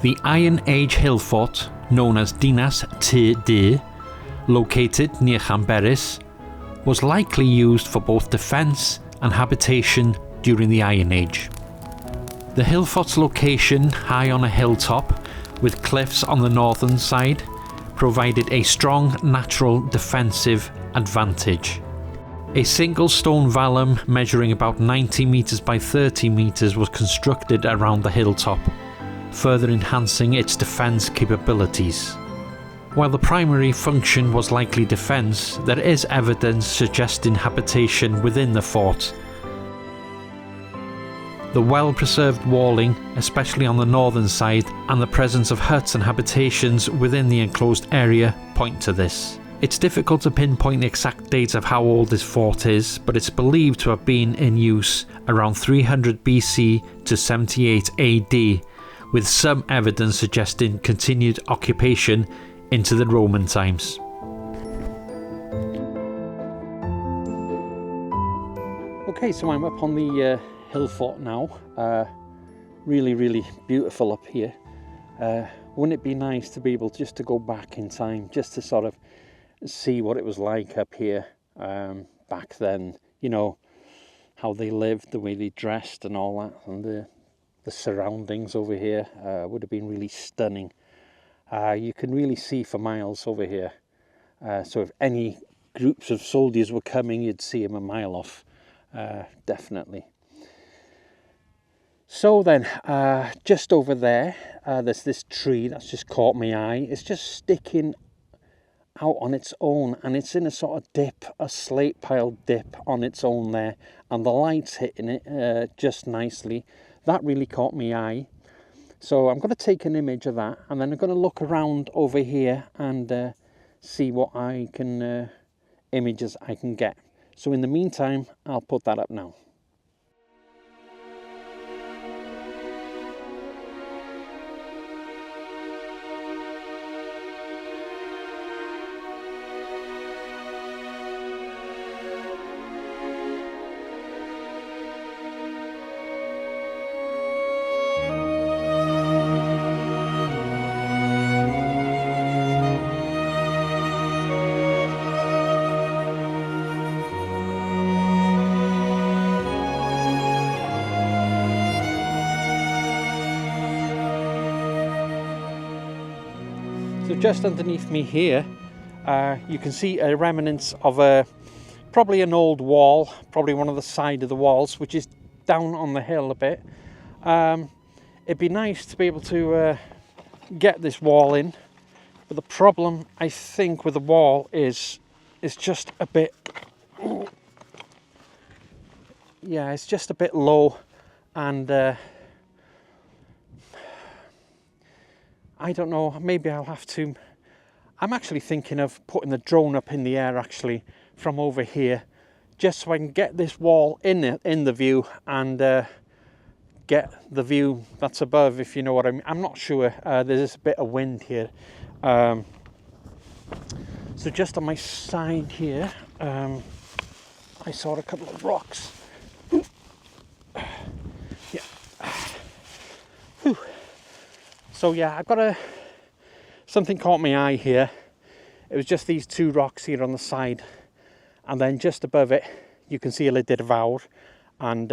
The Iron Age Hillfort, known as dinas-ty-du, located near Llanberis, was likely used for both defence and habitation during the Iron Age. The Hillfort's location, high on a hilltop with cliffs on the northern side, provided a strong natural defensive advantage. A single stone vallum measuring about 90 metres by 30 metres was constructed around the hilltop, further enhancing its defence capabilities. While the primary function was likely defence, there is evidence suggesting habitation within the fort. The well-preserved walling, especially on the northern side, and the presence of huts and habitations within the enclosed area point to this. It's difficult to pinpoint the exact dates of how old this fort is, but it's believed to have been in use around 300 BC to 78 AD, with some evidence suggesting continued occupation into the Roman times. Okay, so I'm up on the Hillfort now. Really beautiful up here. Wouldn't it be nice to be able just to go back in time, just to sort of see what it was like up here back then, you know, how they lived, the way they dressed and all that, and the surroundings over here would have been really stunning. You can really see for miles over here, so if any groups of soldiers were coming, you'd see them a mile off, definitely. So then, just over there, there's this tree that's just caught my eye. It's just sticking out on its own, and it's in a sort of dip, a slate pile dip on its own there, and the light's hitting it just nicely. That really caught my eye. So I'm going to take an image of that, and then I'm going to look around over here and see what images I can get. So in the meantime, I'll put that up now. just underneath me here, you can see a remnants of probably an old wall, probably one of the side of the walls, which is down on the hill a bit. It'd be nice to be able to get this wall in, but the problem I think with the wall is it's just a bit, yeah, it's just a bit low, and I don't know, maybe I'll have to, I'm actually thinking of putting the drone up in the air actually from over here, just so I can get this wall in the view and get the view that's above, if you know what I mean. I'm not sure, there's a bit of wind here. So just on my side here, I saw a couple of rocks. Yeah. Whew. So yeah, I've got something caught my eye here. It was just these two rocks here on the side, and then just above it you can see a little bit of Fawr, and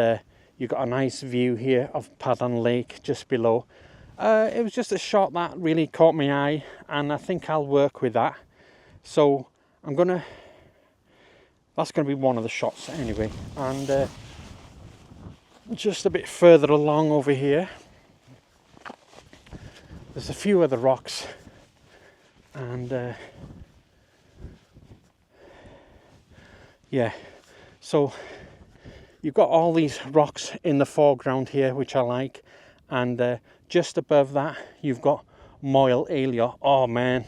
you've got a nice view here of Padan Lake just below. It was just a shot that really caught my eye, and I think I'll work with that. So that's gonna be one of the shots anyway. And just a bit further along over here, there's a few other rocks, and yeah, so you've got all these rocks in the foreground here, which I like, and just above that you've got Moel Eilio. Oh man,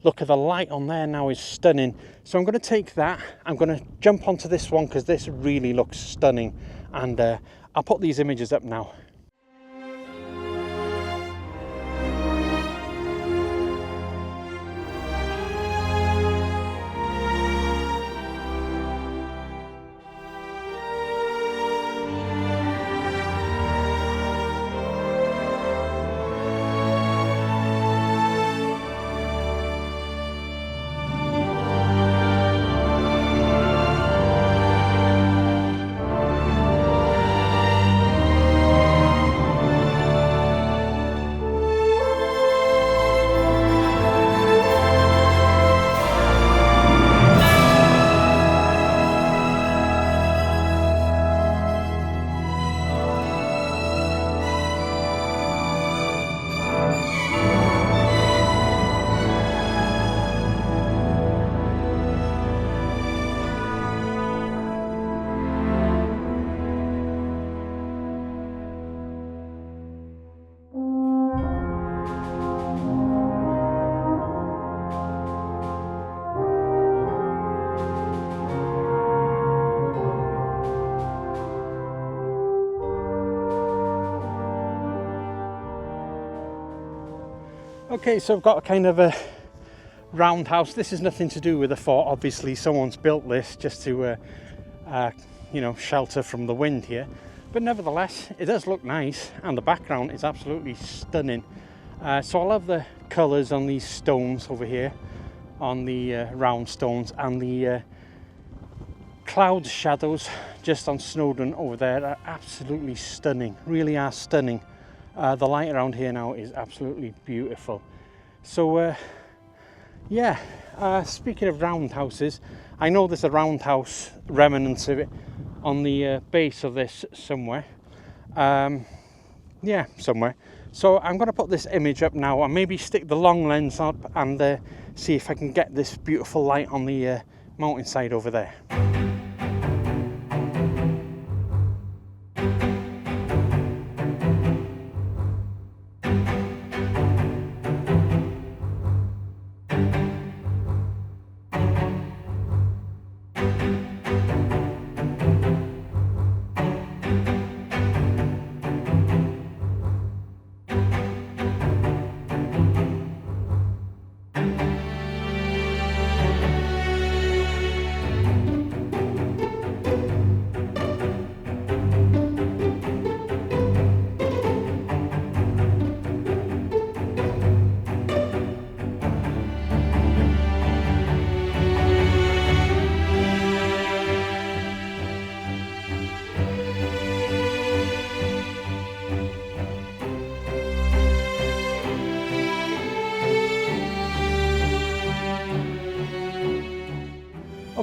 look at the light on there now, is stunning. So I'm going to take that, I'm going to jump onto this one because this really looks stunning, and I'll put these images up now. Okay, so I've got a kind of a roundhouse. This is nothing to do with the fort, obviously someone's built this just to you know, shelter from the wind here, but nevertheless it does look nice, and the background is absolutely stunning. So I love the colours on these stones over here, on the round stones, and the cloud shadows just on Snowdonia over there are absolutely stunning, really are stunning. The light around here now is absolutely beautiful. So yeah, speaking of roundhouses, I know there's a roundhouse remnants of it on the base of this somewhere. Yeah, somewhere. So I'm going to put this image up now, and maybe stick the long lens up and see if I can get this beautiful light on the mountainside over there.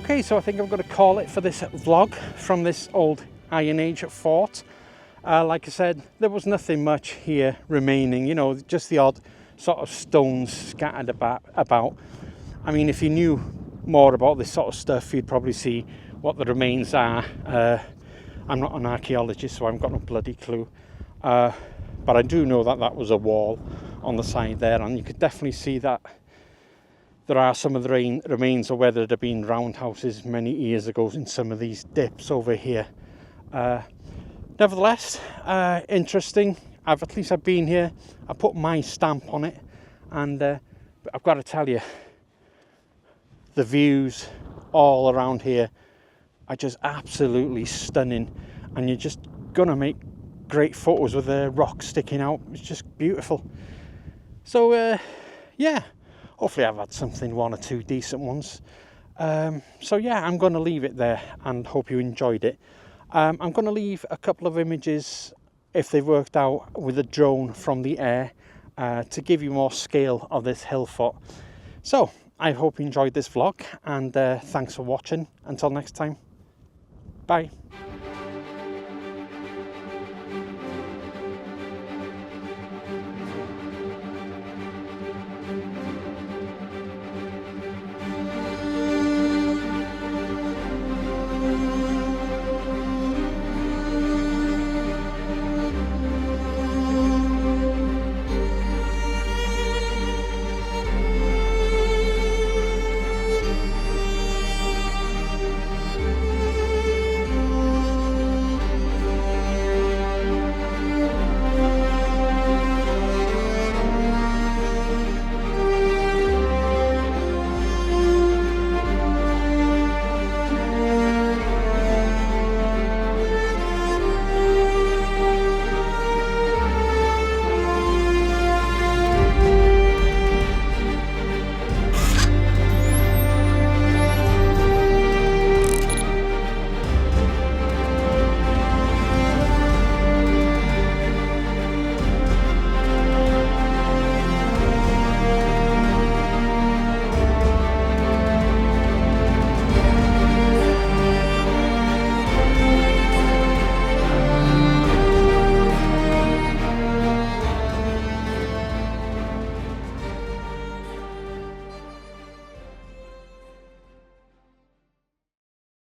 Okay, so I think I'm going to call it for this vlog from this old Iron Age fort. Like I said, there was nothing much here remaining, you know, just the odd sort of stones scattered about. I mean, if you knew more about this sort of stuff, you'd probably see what the remains are. I'm not an archaeologist, so I've got no bloody clue. But I do know that that was a wall on the side there, and you could definitely see that there are some of the remains of where there'd have been roundhouses many years ago in some of these dips over here. Nevertheless, interesting. I've been here. I put my stamp on it, and I've got to tell you, the views all around here are just absolutely stunning, and you're just gonna make great photos with the rocks sticking out. It's just beautiful. So yeah, hopefully I've had one or two decent ones. So yeah, I'm going to leave it there and hope you enjoyed it. I'm going to leave a couple of images, if they've worked out, with a drone from the air to give you more scale of this hill fort. So I hope you enjoyed this vlog, and thanks for watching. Until next time, bye.